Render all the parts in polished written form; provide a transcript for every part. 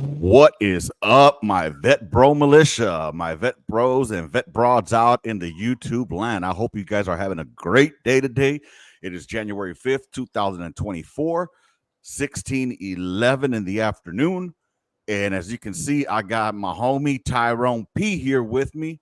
What is up, my vet bro militia, my vet bros and vet broads out in the YouTube land? I hope you guys are having a great day today. It is January 5th, 2024, 16:11 in the afternoon. And as you can see, I got my homie Tyrone P here with me.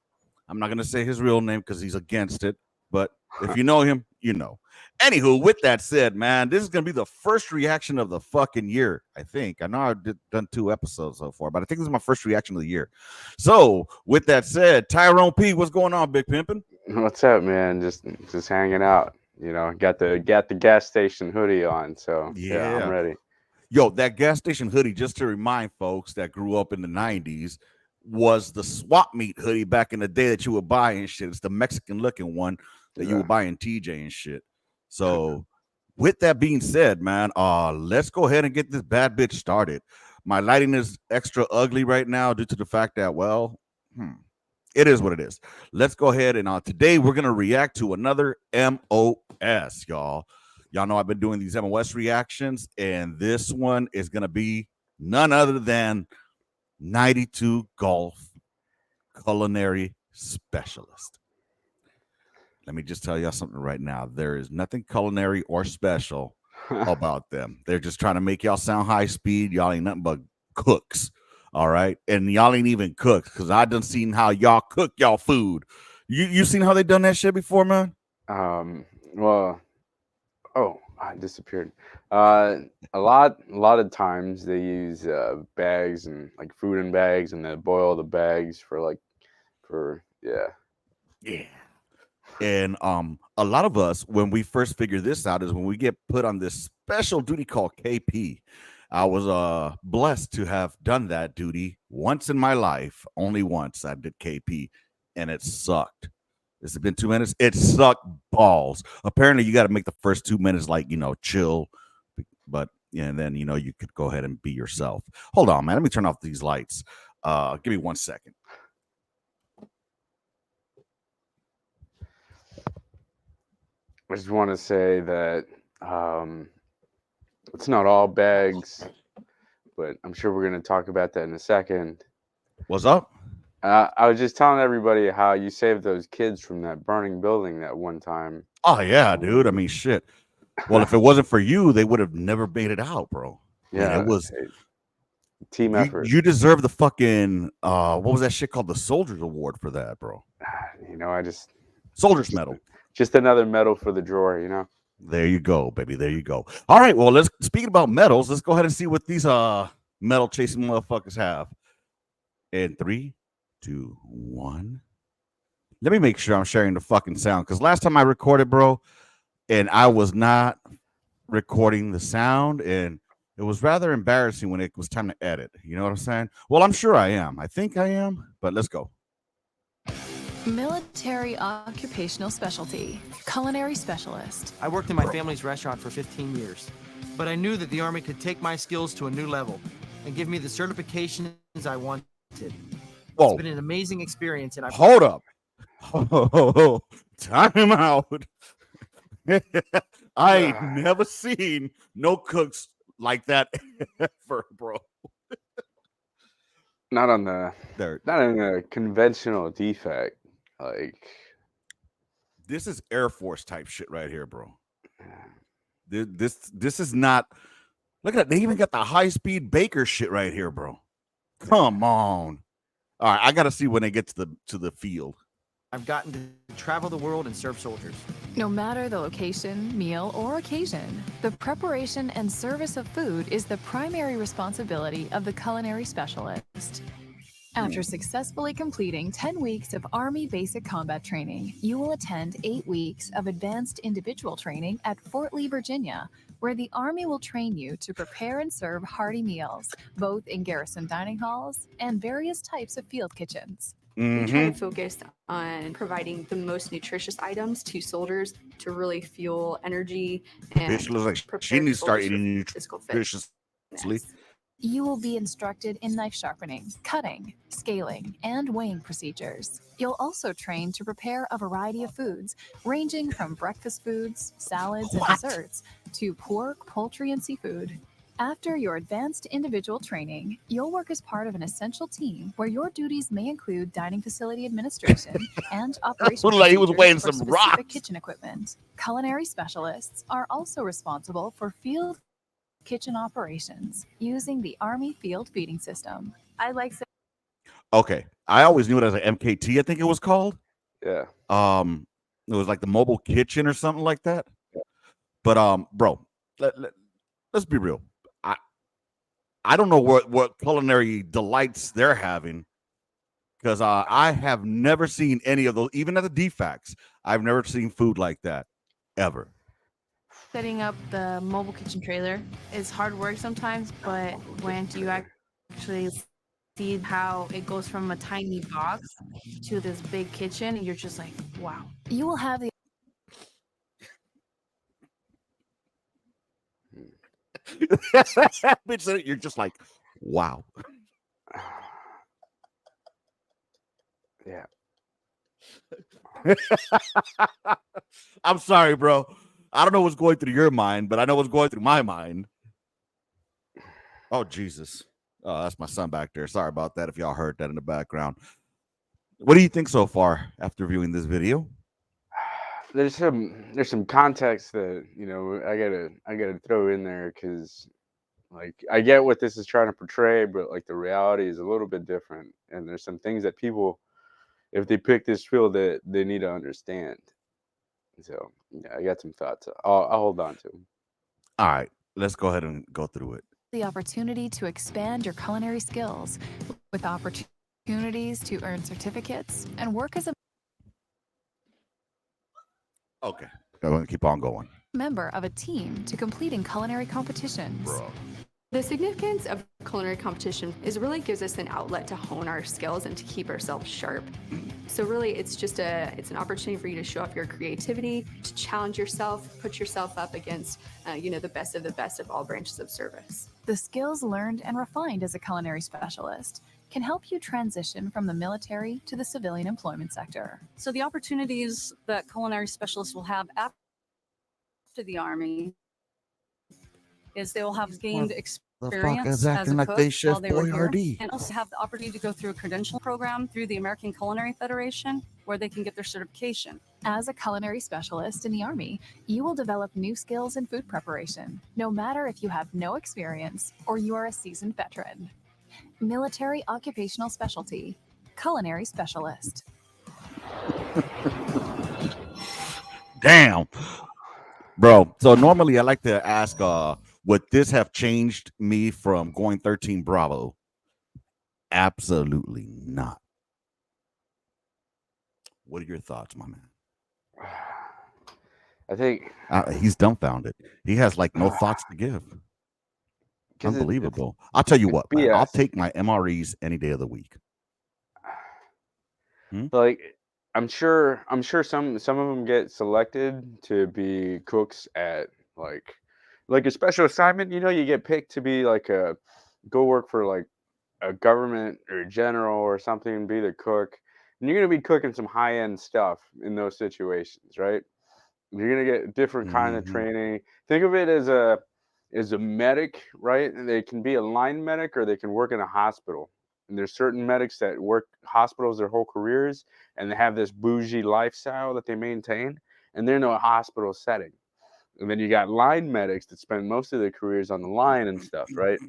I'm not going to say his real name because he's against it, but if you know him, you know. Anywho, with that said, man, this is going to be the first reaction of the fucking year, I think. I know I've done 2 episodes so far, but I think this is my first reaction of the year. So, with that said, Tyrone P, what's going on, Big Pimpin'? What's up, man? Just hanging out. Got the gas station hoodie on, so yeah, I'm Yeah. ready. Yo, that gas station hoodie, just to remind folks that grew up in the 90s, was the swap meet hoodie back in the day that you would buy and shit. It's the Mexican looking one that you Yeah. would buy in TJ and shit. So, with that being said, man, let's go ahead and get this bad bitch started. My lighting is extra ugly right now due to the fact that, well, it is what it is. Let's go ahead and today we're gonna react to another MOS, y'all. Y'all know I've been doing these MOS reactions, and this one is gonna be none other than 92 Golf Culinary Specialist. Let me just tell y'all something right now. There is nothing culinary or special about them. They're just trying to make y'all sound high speed. Y'all ain't nothing but cooks. All right. And y'all ain't even cooks because I done seen how y'all cook y'all food. You seen how they done that shit before, man? Well, oh, I disappeared. Uh, a lot of times they use bags and like food in bags, and they boil the bags for yeah. Yeah. And a lot of us, when we first figure this out, is when we get put on this special duty called KP. I was blessed to have done that duty once in my life. Only once I did KP, and it sucked. It's been 2 minutes. It sucked balls. Apparently, you got to make the first 2 minutes like chill, but yeah, and then you could go ahead and be yourself. Hold on, man. Let me turn off these lights. Give me 1 second. I just want to say that um, it's not all bags, but I'm sure we're gonna talk about that in a second. What's up? I was just telling everybody how you saved those kids from that burning building that one time. Oh yeah, dude. I Um, mean, shit. Well, if it wasn't for you, they would have never made it out, bro. I mean, it yeah, was team you. effort. You deserve the fucking what was that shit called? The Soldiers Award for that, bro. I just Soldiers just Medal. just another medal for the drawer. There you go, baby. There you go. All right. Well, let's speaking about medals. Let's go ahead and see what these medal chasing motherfuckers have. In 3, 2, 1. Let me make sure I'm sharing the fucking sound because last time I recorded, bro, and I was not recording the sound, and it was rather embarrassing when it was time to edit. You know what I'm saying? Well, I'm sure I am. I think I am, but let's go. Military occupational specialty, culinary specialist. I worked in my family's restaurant for 15 years, but I knew that the Army could take my skills to a new level and give me the certifications I wanted. It's Whoa, been an amazing experience, and hold up. Time out. I ain't never seen no cooks like that ever, bro. Not on the There, not in a conventional defect. Like this is Air Force type shit right here, bro. This is not. Look at that. They even got the high speed baker shit right here, bro. Come on. All right, I gotta see when they get to the field. I've gotten to travel the world and serve soldiers. No matter the location, meal, or occasion, the preparation and service of food is the primary responsibility of the culinary specialist. After successfully completing 10 weeks of Army Basic Combat Training, you will attend 8 weeks of Advanced Individual Training at Fort Lee, Virginia, where the Army will train you to prepare and serve hearty meals, both in garrison dining halls and various types of field kitchens. We try to Mm-hmm. focus on providing the most nutritious items to soldiers to really fuel energy Bitch and looks like she prepare needs to start soldiers for eating physical nutritiously. fitness. You will be instructed in knife sharpening, cutting, scaling, and weighing procedures. You'll also train to prepare a variety of foods, ranging from breakfast foods, salads, and What? desserts, to pork, poultry, and seafood. After your advanced individual training, you'll work as part of an essential team where your duties may include dining facility administration and operation Like he was procedures weighing for some specific rocks. kitchen equipment. Culinary specialists are also responsible for field kitchen operations using the Army Field Feeding System. I like Okay, I always knew it as an MKT. I think it was called. Yeah. It was like the mobile kitchen or something like that. Yeah. But bro, let's be real. I I don't know what culinary delights they're having because I have never seen any of those. Even at the DFACs, I've never seen food like that ever. Setting up the mobile kitchen trailer is hard work sometimes, but when you actually see how it goes from a tiny box to this big kitchen, you're just like, wow. You will have the Bitch, you're just like, wow. Yeah. I'm sorry, bro. I don't know what's going through your mind, but I know what's going through my mind. Oh, Jesus. Oh, that's my son back there. Sorry about that if y'all heard that in the background. What do you think so far after viewing this video? There's some context that I gotta throw in there because like I get what this is trying to portray, but like the reality is a little bit different, and there's some things that people, if they pick this field, that they need to understand. So yeah, I got some thoughts. I'll hold on to them. All right, let's go ahead and go through it. the opportunity to expand your culinary skills with opportunities to earn certificates and work as a Okay, I'm gonna keep on going. member of a team to completing culinary competitions. Bro. The significance of culinary competition is really gives us an outlet to hone our skills and to keep ourselves sharp. So really, it's an opportunity for you to show off your creativity, to challenge yourself, put yourself up against, the best of all branches of service. The skills learned and refined as a culinary specialist can help you transition from the military to the civilian employment sector. So the opportunities that culinary specialists will have after the Army is they will have gained The fuck experience is as acting a like cook they Chef while they were here, Boyardee? and also have the opportunity to go through a credential program through the American Culinary Federation where they can get their certification. As a culinary specialist in the Army, you will develop new skills in food preparation, no matter if you have no experience or you are a seasoned veteran. Military Occupational Specialty, Culinary Specialist. Damn, bro. So normally I like to ask, would this have changed me from going 13 Bravo? Absolutely not. What are your thoughts, my man? I think He's dumbfounded. He has like no thoughts to give. 'cause Unbelievable. I'll tell you it's what, man. I'll BS. take my MREs any day of the week. Like I'm sure some of them get selected to be cooks at like a special assignment. You get picked to be like a go work for like a government or a general or something and be the cook. And you're gonna be cooking some high end stuff in those situations, right? You're gonna get different kind of Mm-hmm. training. Think of it as a medic, right? And they can be a line medic or they can work in a hospital. And there's certain medics that work hospitals their whole careers and they have this bougie lifestyle that they maintain, and they're in a hospital setting. And then you got line medics that spend most of their careers on the line and stuff, right?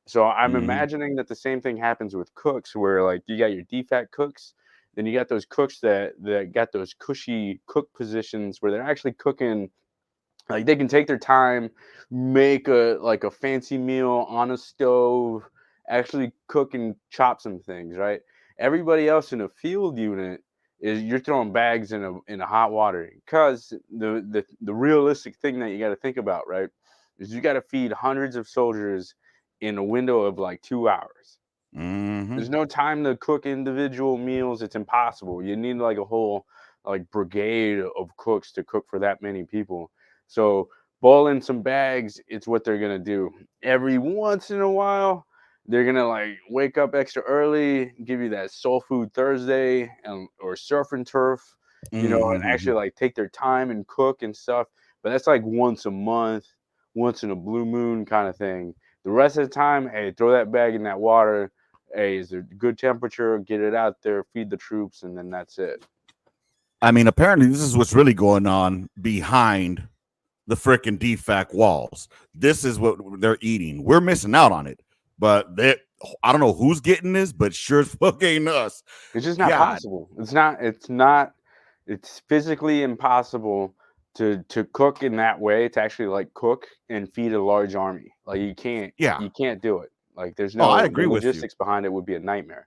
So I'm Mm-hmm. imagining that the same thing happens with cooks, where like you got your DFAT cooks, then you got those cooks that got those cushy cook positions where they're actually cooking, like they can take their time, make a fancy meal on a stove, actually cook and chop some things, right? Everybody else in a field unit is you're throwing bags in a hot water, because the realistic thing that you got to think about, right, is you got to feed hundreds of soldiers in a window of like 2 hours. Mm-hmm. There's no time to cook individual meals. It's impossible. You need like a whole like brigade of cooks to cook for that many people. So boil in some bags, it's what they're gonna do. Every once in a while, they're gonna like wake up extra early, give you that soul food Thursday and or surf and turf, and Mm-hmm. actually like take their time and cook and stuff. But that's like once a month, once in a blue moon kind of thing. The rest of the time, hey, throw that bag in that water. Hey, is there good temperature? Get it out there, feed the troops, and then that's it. I mean, apparently this is what's really going on behind the freaking DFAC walls. This is what they're eating. We're missing out on it, but I don't know who's getting this, but sure as fuck ain't us. It's just not God. possible. It's not. It's physically impossible to cook in that way. To actually like cook and feed a large army. Like you can't. Yeah. You can't do it. Like there's Oh, no. I agree the with you. logistics behind it would be a nightmare.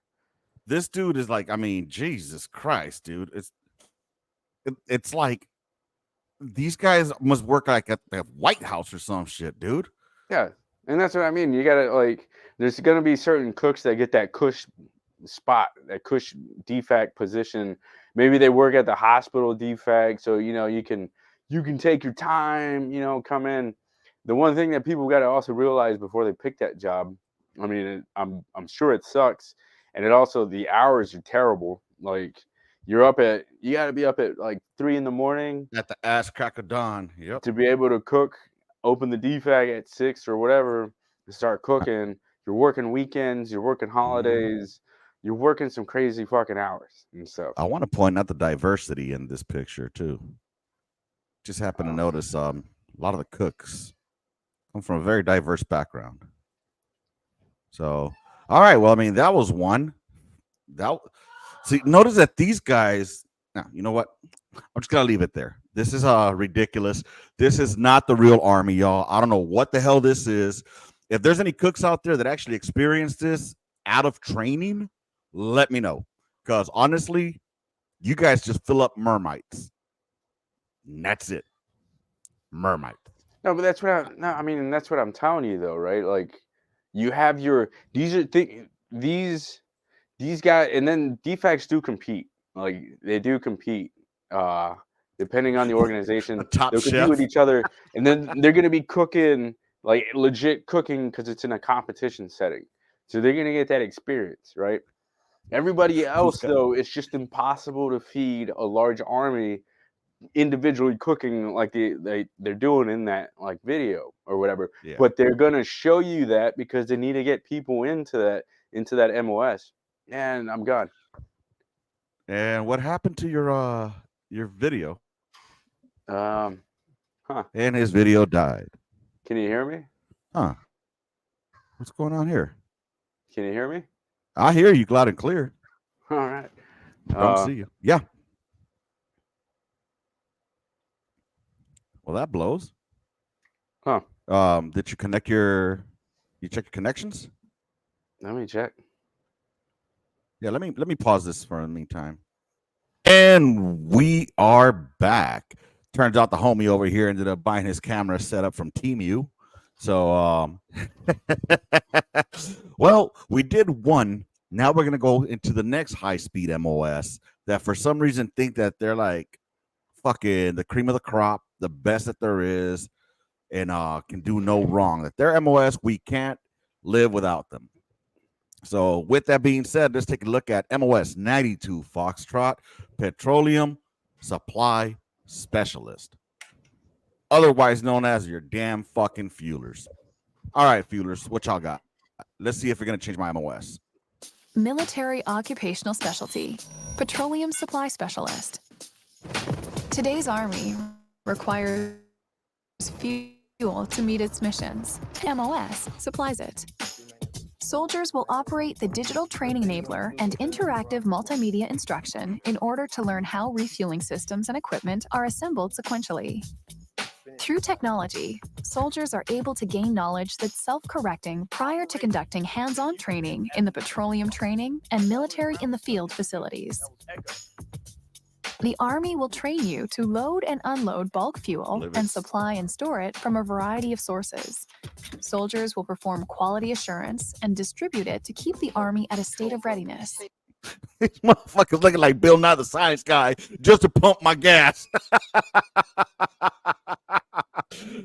This dude is like, I mean, Jesus Christ, dude. It's like these guys must work like at the White House or some shit, dude. Yeah, and that's what I mean. You gotta like. There's gonna be certain cooks that get that cush spot, that cush DFAC position. Maybe they work at the hospital DFAC, so you know you can take your time. You know, come in. The one thing that people got to also realize before they pick that job, I mean, I'm sure it sucks, and it also the hours are terrible. Like you got to be up at like 3 a.m. At the ass crack of dawn. Yep. to be able to cook. Open the DFAC at 6 or whatever to start cooking. You're working weekends. You're working holidays. You're working some crazy fucking hours and stuff. I want to point out the diversity in this picture too. Just happen to notice a lot of the cooks come from a very diverse background. So, all right. Well, I mean, that was one. See, notice that these guys. Now, you know what? I'm just gonna leave it there. This is ridiculous. This is not the real army, y'all. I don't know what the hell this is. If there's any cooks out there that actually experienced this out of training, let me know. Because honestly, you guys just fill up mermites. And that's it. Mermite. No, but that's what I mean, and that's what I'm telling you though, right? Like you have your these guys, and then DFACs do compete. Like they do compete. Depending on the organization, top they'll compete chef. with each other, and then they're gonna be cooking like legit cooking because it's in a competition setting. So they're gonna get that experience, right? Everybody else, though, it's just impossible to feed a large army individually cooking like they're doing in that like video or whatever. Yeah. But they're gonna show you that because they need to get people into that MOS. And I'm gone. And what happened to your video? And his video died. Can you hear me? Huh. What's going on here? Can you hear me? I hear you loud and clear. All right. Don't see you. Yeah. Well, that blows. Huh. Did you check your connections? Let me check. Yeah, let me pause this for the meantime. And we are back. Turns out the homie over here ended up buying his camera set up from Temu. So well, we did one. Now we're gonna go into the next high-speed MOS that for some reason think that they're like fucking the cream of the crop, the best that there is, and can do no wrong. That their MOS, we can't live without them. So with that being said, let's take a look at MOS 92 Foxtrot Petroleum Supply Specialist, otherwise known as your damn fucking fuelers. All right, fuelers, what y'all got? Let's see if we're going to change my MOS. Military Occupational Specialty, Petroleum Supply Specialist. Today's Army requires fuel to meet its missions. MOS supplies it. Soldiers will operate the digital training enabler and interactive multimedia instruction in order to learn how refueling systems and equipment are assembled sequentially. Through technology, soldiers are able to gain knowledge that's self-correcting prior to conducting hands-on training in the petroleum training and military in the field facilities. The Army will train you to load and unload bulk fuel and supply and store it from a variety of sources. Soldiers will perform quality assurance and distribute it to keep the Army at a state of readiness. These motherfuckers looking like Bill Nye the Science Guy just to pump my gas.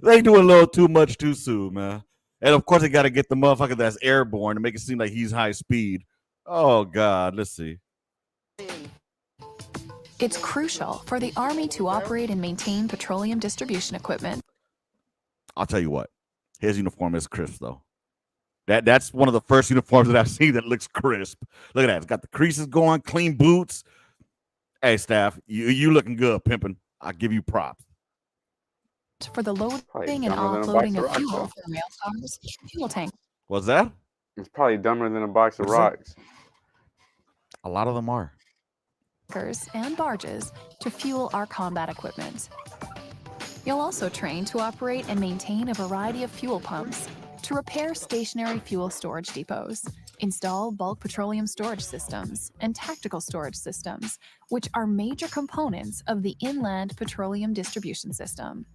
They do a little too much too soon, man. And of course, they got to get the motherfucker that's airborne to make it seem like he's high speed. Oh, God. Let's see. It's crucial for the Army to operate and maintain petroleum distribution equipment. I'll tell you what. His uniform is crisp, though. That's one of the first uniforms that I've seen that looks crisp. Look at that. It's got the creases going, clean boots. Hey, staff, you looking good, pimping. I give you props. For the Probably loading and dumber than a box offloading of of rocks, fuel though. from rail cars, fuel tank What's that? It's probably dumber than a box of What'd you say? rocks. A lot of them are. tankers, and barges to fuel our combat equipment. You'll also train to operate and maintain a variety of fuel pumps, to repair stationary fuel storage depots, install bulk petroleum storage systems, and tactical storage systems, which are major components of the inland petroleum distribution system.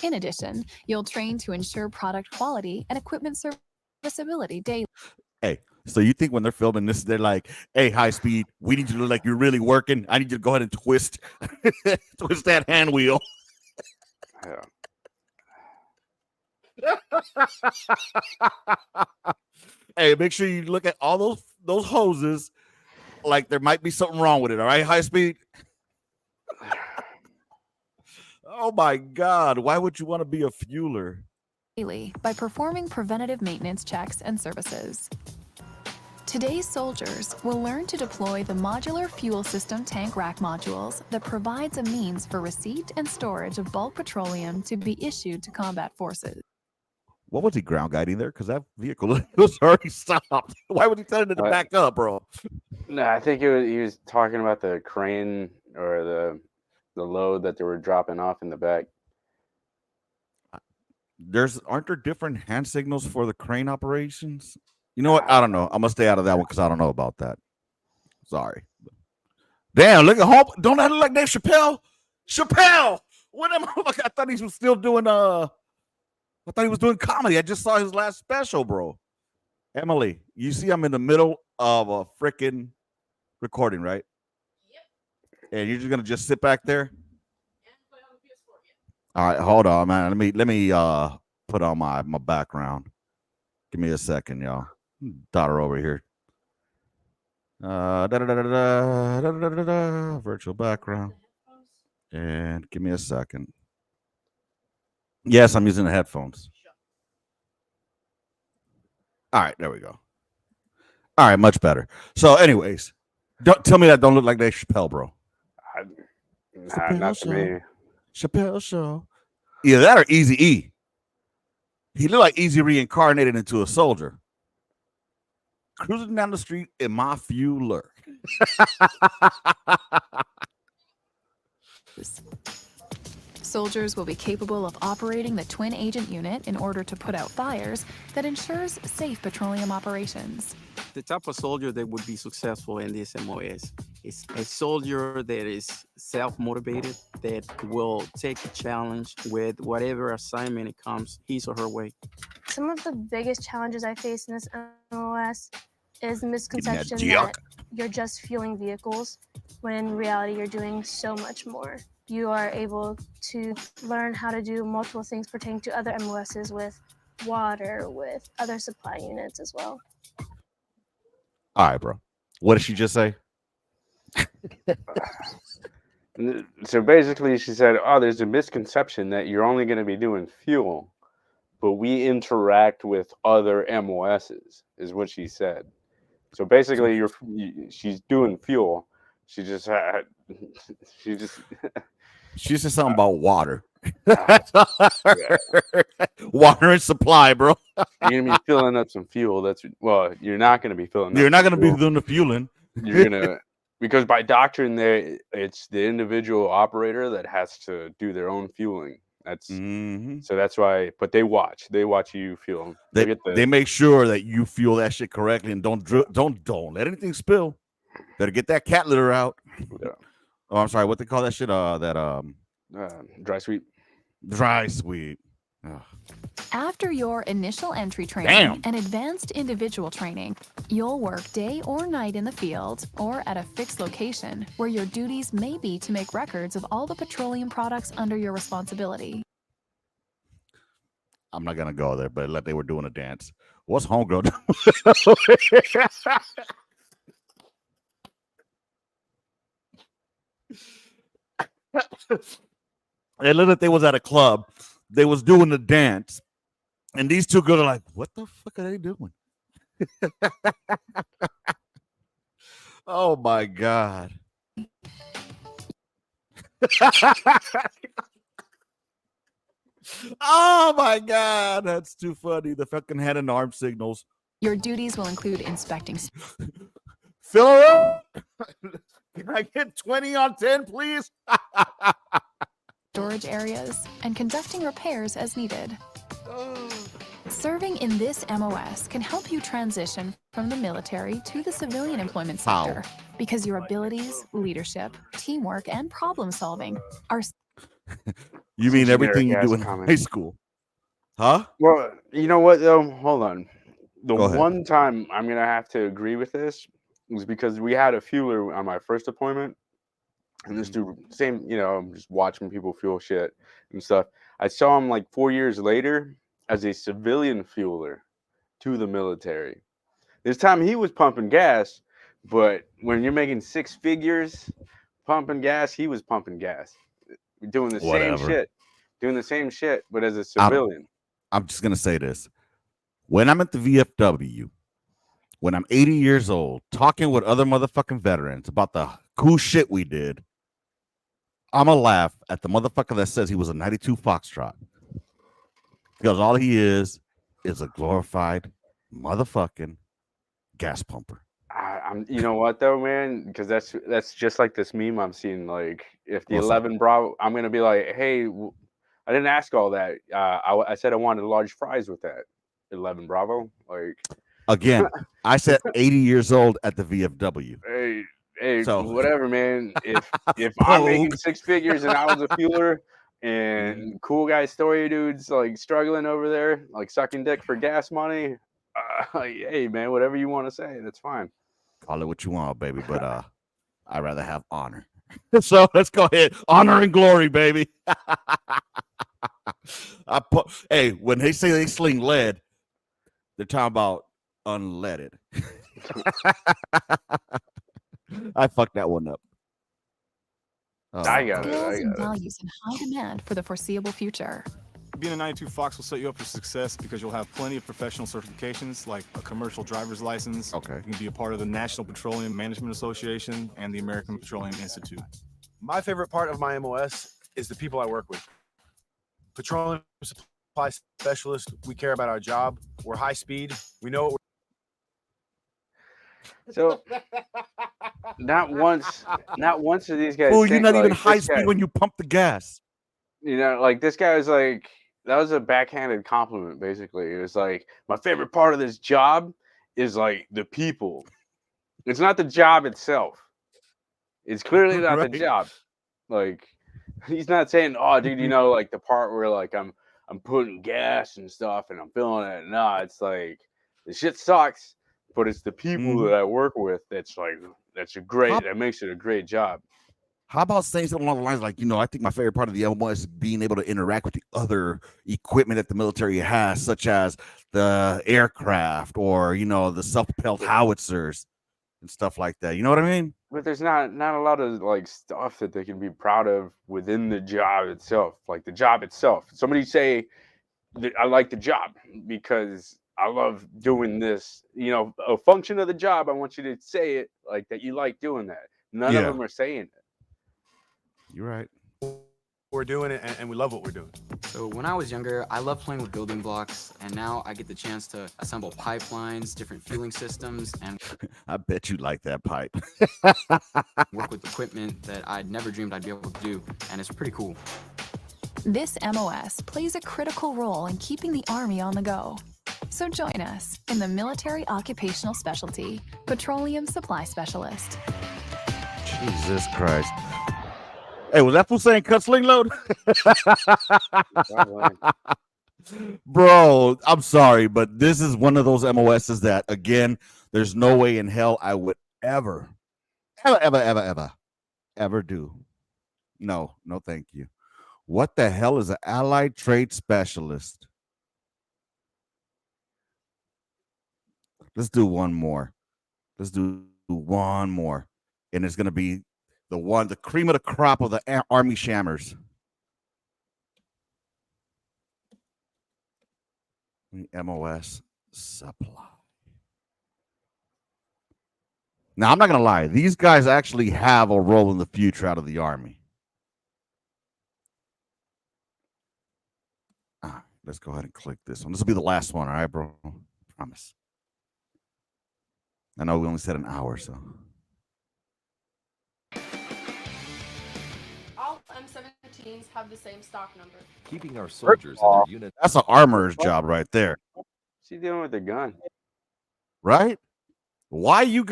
In addition, you'll train to ensure product quality and equipment serviceability daily. Hey, so you think when they're filming this, they're like, hey, high speed, we need you to look like you're really working. I need you to go ahead and twist twist that hand wheel. Yeah. Hey, make sure you look at all those hoses like there might be something wrong with it. All right, high speed. Oh my God, why would you want to be a fueler? Daily by performing preventative maintenance checks and services. Today's soldiers will learn to deploy the modular fuel system tank rack modules that provides a means for receipt and storage of bulk petroleum to be issued to combat forces. What was he ground guiding there? Because that vehicle was already stopped. Why would he tell it to back up, bro? No, I think he was talking about the crane or the load that they were dropping off in the back. Aren't there different hand signals for the crane operations? You know what? I don't know. I'm gonna stay out of that one because I don't know about that. Sorry. Damn, look at home. Don't that look like Dave Chappelle? Chappelle! What am I? I thought he was still doing I thought he was doing comedy. I just saw his last special, bro. Emily, you see I'm in the middle of a freaking recording, right? Yep. And you're just gonna just sit back there? All right, hold on, man. Let me put on my background. Give me a second, y'all. Daughter over here. Virtual background. And give me a second. Yes, I'm using the headphones. All right, there we go. All right, much better. So, anyways, don't tell me that don't look like Dave Chappelle, bro. Not to me. Chappelle Show. Either that or Easy E. He looked like Easy reincarnated into a soldier. Cruising down the street in my fueler. Soldiers will be capable of operating the twin agent unit in order to put out fires that ensures safe petroleum operations. The type of soldier that would be successful in this MOS is a soldier that is self-motivated, that will take the challenge with whatever assignment it comes his or her way. Some of the biggest challenges I face in this MOS is the misconception juck. that you're just fueling vehicles, when in reality you're doing so much more. You are able to learn how to do multiple things pertaining to other MOSs with water, with other supply units as well. All right, bro. What did she just say? So basically, she said, "Oh, there's a misconception that you're only going to be doing fuel, but we interact with other MOSs," is what she said. So basically, she's doing fuel. She just She said something about water. Water and supply, bro. You're gonna be filling up some fuel. You're not gonna be filling. You're not some gonna be fuel. doing the fueling. You're gonna because by doctrine, it's the individual operator that has to do their own fueling. That's so that's why. But they watch you fuel. They make sure that you fuel that shit correctly and don't let anything spill. Better get that cat litter out. Yeah. Oh, I'm sorry. What they call that shit? Dry sweep. Dry sweep. Ugh. After your initial entry training Damn. and advanced individual training, you'll work day or night in the field or at a fixed location where your duties may be to make records of all the petroleum products under your responsibility. I'm not gonna go there, but like they were doing a dance. What's homegirl doing? It looked like they was at a club. They was doing the dance, And these two girls are like, what the fuck are they doing? Oh my God. Oh my God. That's too funny. The fucking hand and arm signals. Your duties will include inspecting Fill her up. Can I get 20 on 10, please? storage areas and conducting repairs as needed. Serving in this MOS can help you transition from the military to the civilian employment sector because your abilities, leadership, teamwork, and problem solving are. You Some mean generic everything you ass do in comment. high school? Huh? Well, you know what though? Hold on. The Go ahead. one time I'm gonna have to agree with this was because we had a fueler on my first deployment, and this dude, same, I'm just watching people fuel shit and stuff. I saw him like 4 years later as a civilian fueler to the military. This time he was pumping gas, but when you're making six figures pumping gas, he was pumping gas, doing the same Whatever. shit, but as a I'm, civilian. I'm just going to say this. When I'm at the VFW, when I'm 80 years old, talking with other motherfucking veterans about the cool shit we did, I'm going to laugh at the motherfucker that says he was a 92 Foxtrot. Because all he is a glorified motherfucking gas pumper. I'm, you know what though, man? Because that's just like this meme I'm seeing. Like, if the What's 11 Bravo, I'm gonna be like, hey, I didn't ask all that. I said I wanted large fries with that. 11 Bravo, like, Again, I said 80 years old at the VFW. hey, So whatever, man. If I'm making Pogue. six figures and I was a fueler, and cool guy story dudes like struggling over there, like sucking dick for gas money. Hey, man, whatever you want to say, that's fine. Call it what you want, baby, but I'd rather have honor. So let's go ahead. Honor and glory, baby. Hey, when they say they sling lead, they're talking about unleaded. I fucked that one up. I got it. skills and values in high demand for the foreseeable future. Being a 92 Fox will set you up for success because you'll have plenty of professional certifications like a commercial driver's license. Okay. You can be a part of the National Petroleum Management Association and the American Petroleum Institute. My favorite part of my MOS is the people I work with. Petroleum supply specialist, we care about our job. We're high speed. We know what So not once do these guys. Oh, you're not even like, high speed when you pump the gas. Like this guy was like, that was a backhanded compliment. Basically, it was like, my favorite part of this job is like the people. It's not the job itself. It's clearly not Right. the job. Like, he's not saying, oh, dude, like the part where like I'm putting gas and stuff and I'm filling it. No, it's like the shit sucks, but it's the people that I work with that makes it a great job. How about saying something along the lines like, I think my favorite part of the MOS is being able to interact with the other equipment that the military has, such as the aircraft or, the self-propelled howitzers and stuff like that. You know what I mean? But there's not a lot of like stuff that they can be proud of within the job itself. Like the job itself. Somebody say that I like the job because I love doing this. A function of the job. I want you to say it like that. You like doing that. None of them are saying it. You're right. we're doing and we love what we're doing. So when I was younger, I loved playing with building blocks, and now I get the chance to assemble pipelines, different fueling systems, and I bet you like that pipe. work with equipment that I'd never dreamed I'd be able to do, and it's pretty cool. This MOS plays a critical role in keeping the Army on the go. So join us in the Military Occupational Specialty, Petroleum Supply Specialist. Jesus Christ. Hey, was that fool saying cut sling load? Bro, I'm sorry, but this is one of those MOSs that, again, there's no way in hell I would ever do. No, thank you. What the hell is an allied trade specialist? Let's do one more. And it's going to be the cream of the crop of the Army shammers. MOS supply. Now, I'm not going to lie. These guys actually have a role in the future out of the Army. Let's go ahead and click this one. This will be the last one, all right, bro? Promise. I know we only said an hour, so. All M17s have the same stock number. Keeping our soldiers and their unit. That's an armorer's job right there. What's he doing with the gun? Right? Why do you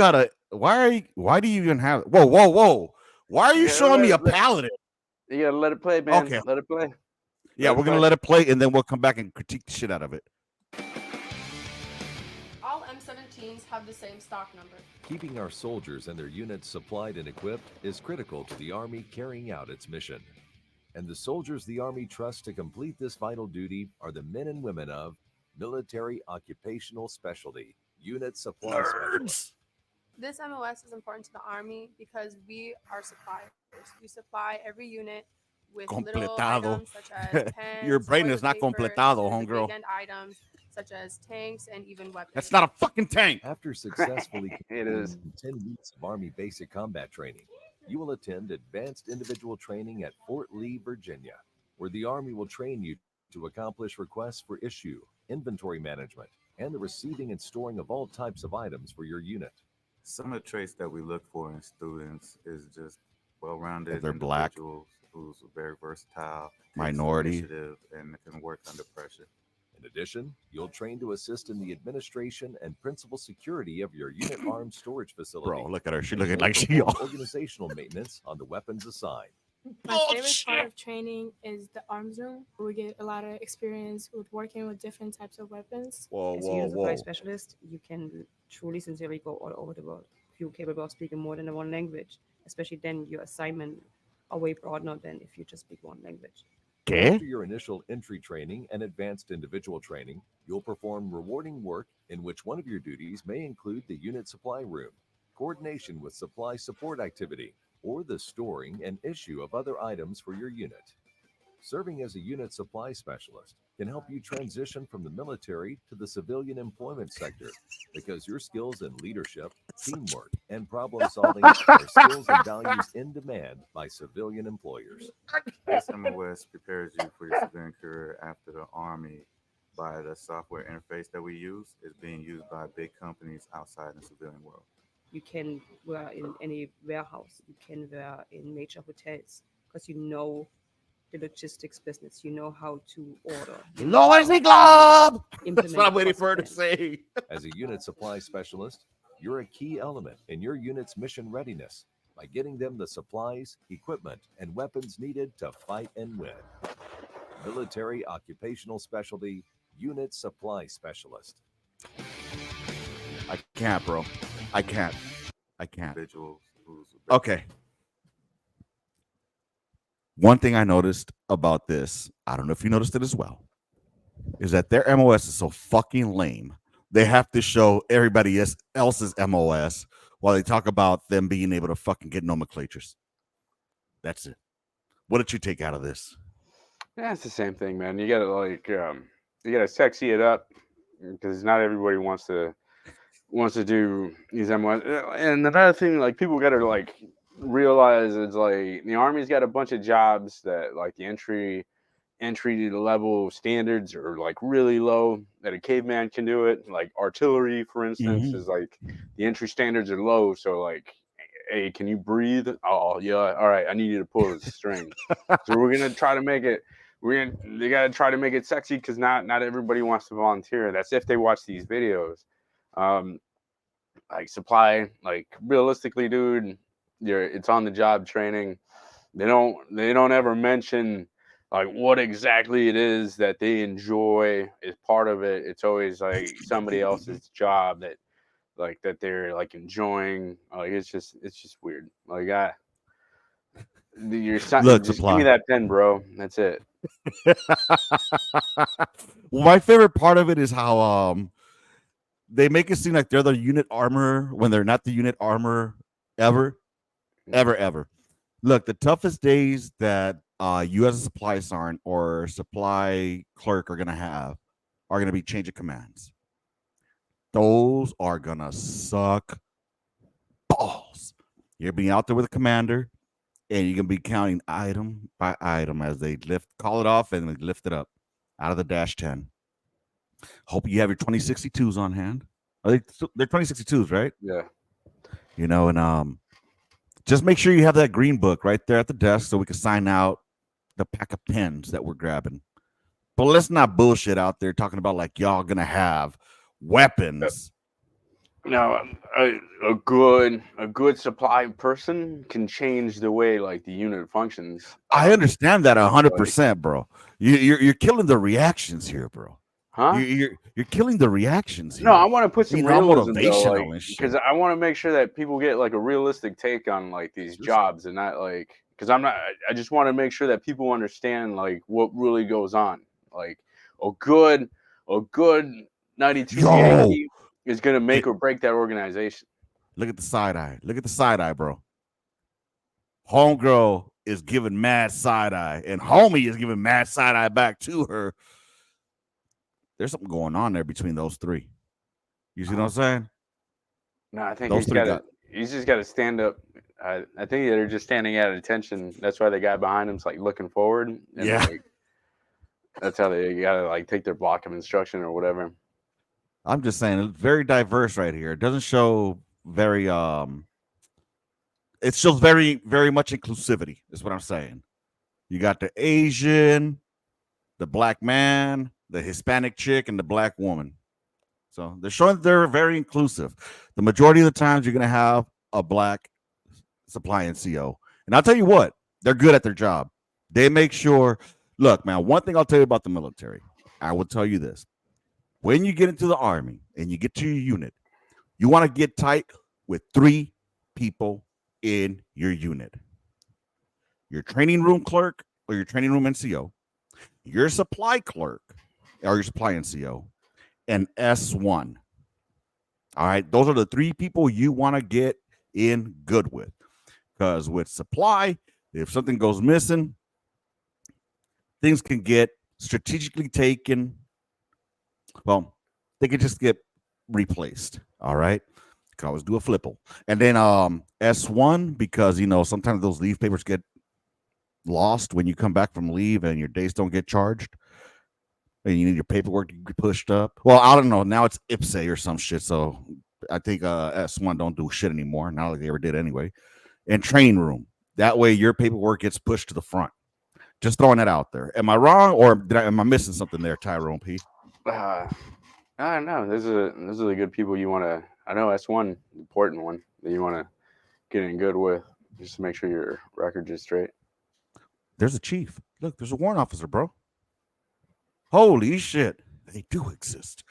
even have whoa. Why are you showing me a paladin? You gotta let it play, man. Okay. Let it play. Yeah, we're gonna let it play and then we'll come back and critique the shit out of it. All M17s have the same stock number. Keeping our soldiers and their units supplied and equipped is critical to the Army carrying out its mission. And the soldiers the Army trusts to complete this vital duty are the men and women of Military Occupational Specialty, Unit Supply Specialists. This MOS is important to the Army because we are suppliers. We supply every unit with little Completado. items such as pens, Your brain toilet is not paper, completado, and homegirl. big-end items such as tanks and even weapons. That's not a fucking tank. After successfully It is. completing 10 weeks of Army basic combat training, you will attend advanced individual training at Fort Lee, Virginia, where the Army will train you to accomplish requests for issue, inventory management, and the receiving and storing of all types of items for your unit. Some of the traits that we look for in students is just well-rounded If they're black, individuals who's very versatile, takes minority, initiative, and can work under pressure. In addition, you'll train to assist in the administration and principal security of your unit arms storage facility. Bro, look at her. She and looking will like she perform all. organizational maintenance on the weapons assigned. My favorite part of training is the arms room. We get a lot of experience with working with different types of weapons. Whoa, As a unit supply specialist, you can truly sincerely go all over the world. If you're capable of speaking more than one language, especially then your assignment are way broader than if you just speak one language. After your initial entry training and advanced individual training, you'll perform rewarding work in which one of your duties may include the unit supply room, coordination with supply support activity, or the storing and issue of other items for your unit. Serving as a unit supply specialist can help you transition from the military to the civilian employment sector because your skills in leadership, teamwork, and problem solving are skills and values in demand by civilian employers. This MOS prepares you for your civilian career after the Army by the software interface that we use is being used by big companies outside the civilian world. You can wear in any warehouse, you can wear in major hotels because you know the logistics business, you know how to order. Loyalty Club! That's what I'm waiting for her to say. As a unit supply specialist, you're a key element in your unit's mission readiness by getting them the supplies, equipment, and weapons needed to fight and win. Military Occupational Specialty, Unit Supply Specialist. I can't, bro. I can't. Individuals who's Okay. One thing I noticed about this, I don't know if you noticed it as well, is that their MOS is so fucking lame. They have to show everybody else's MOS while they talk about them being able to fucking get nomenclatures. That's it. What did you take out of this? Yeah, it's the same thing, man. You gotta you gotta sexy it up because not everybody wants to do these MOS. And another thing, like people gotta like realize is like the Army's got a bunch of jobs that like the entry level standards are like really low that a caveman can do it. Like artillery, for instance, is like the entry standards are low. So like, hey, can you breathe? Oh yeah, all right. I need you to pull the string. So we're gonna try to make it. They gotta try to make it sexy because not everybody wants to volunteer. That's if they watch these videos. Like supply, like realistically, dude, it's on the job training. They don't ever mention like what exactly it is that they enjoy as part of it. It's always like somebody else's job that they're like enjoying. Like it's just weird. Like you're Look, just supply. give me that pen, bro. That's it. Well, my favorite part of it is how they make it seem like they're the unit armor when they're not the unit armor ever. Look, the toughest days that you as a supply sergeant or supply clerk are gonna have are going to be change of commands. Those are going to suck balls. You're being out there with a commander, and you're going to be counting item by item as they call it off, and they lift it up out of the dash 10. Hope you have your 2062s on hand. They're 2062s, right? Yeah. You know, and just make sure you have that green book right there at the desk so we can sign out the pack of pens that we're grabbing. But let's not bullshit out there talking about like y'all gonna have weapons. Now, a good supply person can change the way like the unit functions. I understand that 100%, bro. You're killing the reactions here, bro. Huh? You're killing the reactions here. No, I want to put some Being all realism though, motivational like, and shit. because I want to make sure that people get like a realistic take on like these jobs and not like because I just want to make sure that people understand like what really goes on. Like a good 92 Yankee is gonna make or break that organization. Look at the side eye. Look at the side eye, bro. Homegirl is giving mad side eye, and homie is giving mad side eye back to her. There's something going on there between those three. You see what I'm saying? No, I think Those he's just got to stand up. I think they're just standing at attention. That's why the guy behind him's like looking forward. And Yeah. like, that's how they gotta like take their block of instruction or whatever. I'm just saying, it's very diverse right here. It doesn't show very it shows very, very much inclusivity, is what I'm saying. You got the Asian, the black man, the Hispanic chick, and the black woman. So they're showing they're very inclusive. The majority of the times you're gonna have a black supply NCO. And I'll tell you what, they're good at their job. They make sure, look, man, one thing I'll tell you about the military, I will tell you this. When you get into the Army and you get to your unit, you want to get tight with 3 people in your unit. Your training room clerk or your training room NCO, your supply clerk or your supply NCO, and S1. All right, those are the 3 people you want to get in good with. Because with supply, if something goes missing, things can get strategically taken. Well, they can just get replaced. All right. You can always do a flipple. And then S1, because you know, sometimes those leave papers get lost when you come back from leave and your days don't get charged. And you need your paperwork to be pushed up. Well, I don't know. Now it's IPSE or some shit. So I think S1 don't do shit anymore. Not like they ever did anyway. And training room. That way your paperwork gets pushed to the front. Just throwing that out there. Am I wrong or am I missing something there, Tyrone P? I don't know. Those are the good people you want to. I know S1, important one that you want to get in good with, just to make sure your record is straight. There's a chief. Look, there's a warrant officer, bro. Holy shit. They do exist.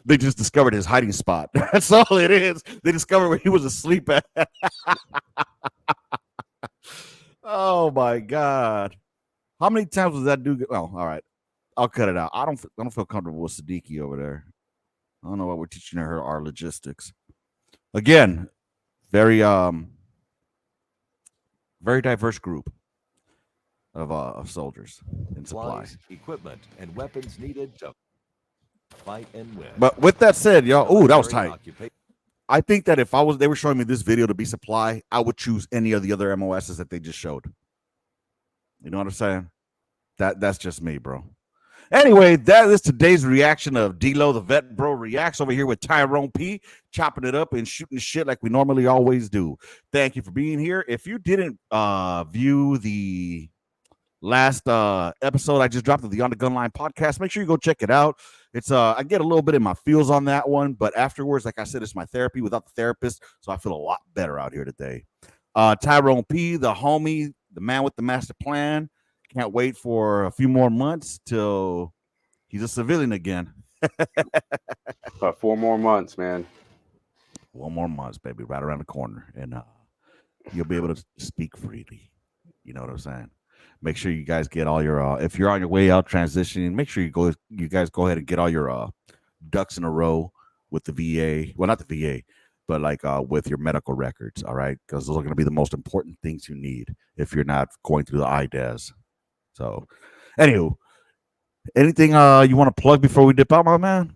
They just discovered his hiding spot. That's all it is. They discovered where he was asleep at. Oh my God. How many times was that dude? Oh, all right. I'll cut it out. I don't feel comfortable with Siddiqui over there. I don't know what we're teaching her our logistics. Again, very diverse group of soldiers and supply. Supplies, equipment, and weapons needed to fight and win. But with that said, y'all, oh, that was tight. Occupation. I think that if they were showing me this video to be supply, I would choose any of the other MOSs that they just showed. You know what I'm saying? That's just me, bro. Anyway, that is today's reaction of D-Lo, the Vet Bro Reacts over here with Tyrone P, chopping it up and shooting shit like we normally always do. Thank you for being here. If you didn't view the last episode I just dropped of the On the Gun Line podcast, make sure you go check it out. It's I get a little bit in my feels on that one, but afterwards, like I said, it's my therapy without the therapist, so I feel a lot better out here today. Tyrone P, the homie, the man with the master plan. Can't wait for a few more months till he's a civilian again. About 4 more months, man. 1 more months, baby, right around the corner, and you'll be able to speak freely. You know what I'm saying? Make sure you guys get all your if you're on your way out transitioning, make sure you guys go ahead and get all your ducks in a row with the VA. Well, not the VA, but like with your medical records, all right? Because those are going to be the most important things you need if you're not going through the IDES. So, anywho, Anything you want to plug before we dip out, my man?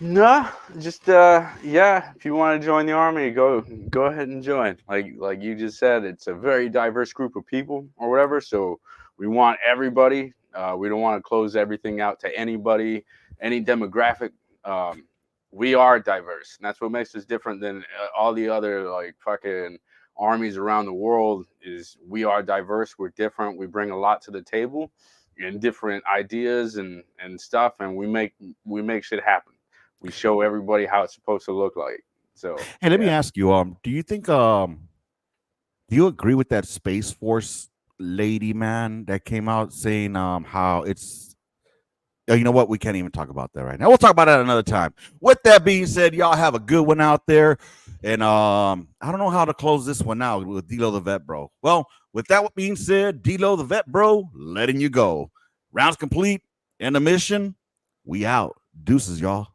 No, just yeah. If you want to join the army, go ahead and join. Like you just said, it's a very diverse group of people or whatever. So we want everybody. We don't want to close everything out to anybody, any demographic. Um, we are diverse, and that's what makes us different than all the other like fucking armies around the world. Is we are diverse. We're different. We bring a lot to the table, and different ideas and stuff, and we make shit happen. We show everybody how it's supposed to look like. So Hey, let me yeah. ask you, do you think do you agree with that Space Force lady, man, that came out saying how it's you know what? We can't even talk about that right now. We'll talk about that another time. With that being said, y'all have a good one out there. And I don't know how to close this one out with D-Lo the Vet Bro. Well, with that being said, D-Lo the Vet Bro, letting you go. Rounds complete. End of mission. We out. Deuces, y'all.